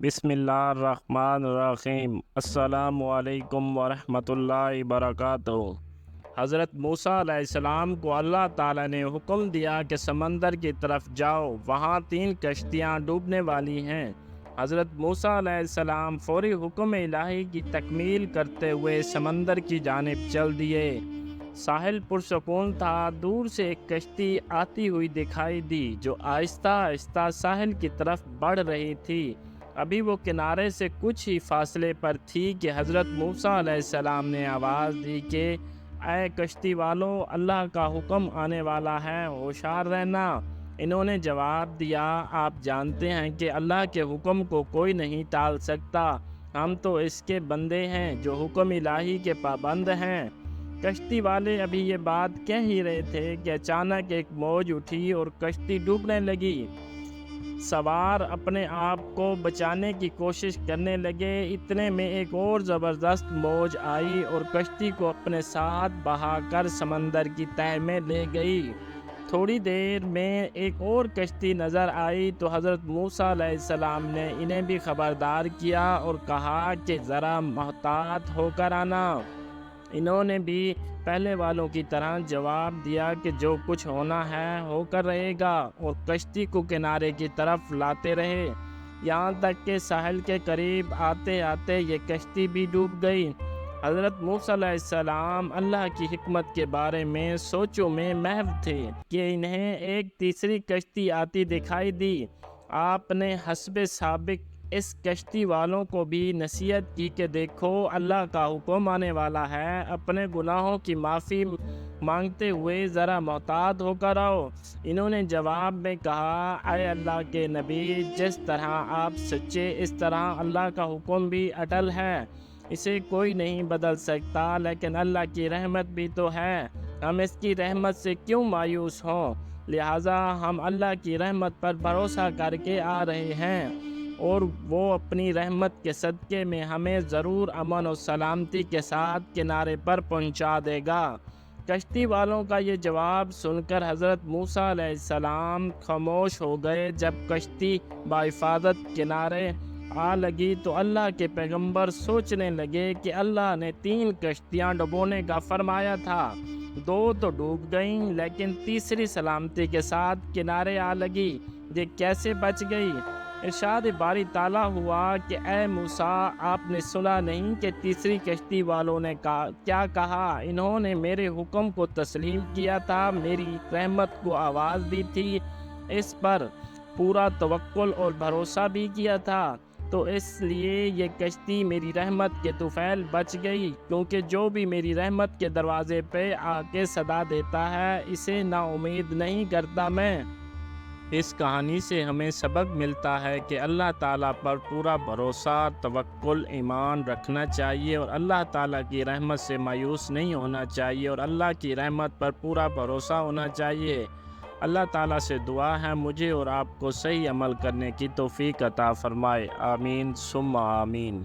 بسم اللہ الرحمن الرحیم۔ السلام علیکم ورحمۃ اللہ وبرکاتہ۔ حضرت موسیٰ علیہ السلام کو اللہ تعالیٰ نے حکم دیا کہ سمندر کی طرف جاؤ، وہاں 3 کشتیاں ڈوبنے والی ہیں۔ حضرت موسیٰ علیہ السلام فوری حکم الہی کی تکمیل کرتے ہوئے سمندر کی جانب چل دیے۔ ساحل پرسکون تھا۔ دور سے ایک کشتی آتی ہوئی دکھائی دی جو آہستہ آہستہ ساحل کی طرف بڑھ رہی تھی۔ ابھی وہ کنارے سے کچھ ہی فاصلے پر تھی کہ حضرت موسیٰ علیہ السلام نے آواز دی کہ اے کشتی والو، اللہ کا حکم آنے والا ہے، ہوشیار رہنا۔ انہوں نے جواب دیا، آپ جانتے ہیں کہ اللہ کے حکم کو کوئی نہیں ٹال سکتا، ہم تو اس کے بندے ہیں جو حکم الہی کے پابند ہیں۔ کشتی والے ابھی یہ بات کہہ ہی رہے تھے کہ اچانک ایک موج اٹھی اور کشتی ڈوبنے لگی۔ سوار اپنے آپ کو بچانے کی کوشش کرنے لگے، اتنے میں ایک اور زبردست موج آئی اور کشتی کو اپنے ساتھ بہا کر سمندر کی تہہ میں لے گئی۔ تھوڑی دیر میں ایک اور کشتی نظر آئی تو حضرت موسیٰ علیہ السلام نے انہیں بھی خبردار کیا اور کہا کہ ذرا محتاط ہو کر آنا۔ انہوں نے بھی پہلے والوں کی طرح جواب دیا کہ جو کچھ ہونا ہے ہو کر رہے گا، اور کشتی کو کنارے کی طرف لاتے رہے، یہاں تک کہ ساحل کے قریب آتے آتے یہ کشتی بھی ڈوب گئی۔ حضرت موسیٰ علیہ السلام اللہ کی حکمت کے بارے میں سوچوں میں محو تھے کہ انہیں ایک تیسری کشتی آتی دکھائی دی۔ آپ نے حسب سابق اس کشتی والوں کو بھی نصیحت کی کہ دیکھو، اللہ کا حکم آنے والا ہے، اپنے گناہوں کی معافی مانگتے ہوئے ذرا محتاط ہو کر آؤ۔ انہوں نے جواب میں کہا، اے اللہ کے نبی، جس طرح آپ سچے اس طرح اللہ کا حکم بھی اٹل ہے، اسے کوئی نہیں بدل سکتا، لیکن اللہ کی رحمت بھی تو ہے، ہم اس کی رحمت سے کیوں مایوس ہوں؟ لہٰذا ہم اللہ کی رحمت پر بھروسہ کر کے آ رہے ہیں، اور وہ اپنی رحمت کے صدقے میں ہمیں ضرور امن و سلامتی کے ساتھ کنارے پر پہنچا دے گا۔ کشتی والوں کا یہ جواب سن کر حضرت موسیٰ علیہ السلام خاموش ہو گئے۔ جب کشتی بحفاظت کنارے آ لگی تو اللہ کے پیغمبر سوچنے لگے کہ اللہ نے 3 کشتیاں ڈبونے کا فرمایا تھا، 2 تو ڈوب گئیں، لیکن تیسری سلامتی کے ساتھ کنارے آ لگی، یہ کیسے بچ گئی؟ ارشاد باری تعالیٰ ہوا کہ اے موسیٰ، آپ نے سنا نہیں کہ تیسری کشتی والوں نے کیا کہا؟ انہوں نے میرے حکم کو تسلیم کیا تھا، میری رحمت کو آواز دی تھی، اس پر پورا توکل اور بھروسہ بھی کیا تھا، تو اس لیے یہ کشتی میری رحمت کے طفیل بچ گئی، کیونکہ جو بھی میری رحمت کے دروازے پہ آ کے صدا دیتا ہے، اسے نا امید نہیں کرتا میں۔ اس کہانی سے ہمیں سبق ملتا ہے کہ اللہ تعالیٰ پر پورا بھروسہ، توکل، ایمان رکھنا چاہیے، اور اللہ تعالیٰ کی رحمت سے مایوس نہیں ہونا چاہیے، اور اللہ کی رحمت پر پورا بھروسہ ہونا چاہیے۔ اللہ تعالیٰ سے دعا ہے مجھے اور آپ کو صحیح عمل کرنے کی توفیق عطا فرمائے۔ آمین ثم آمین۔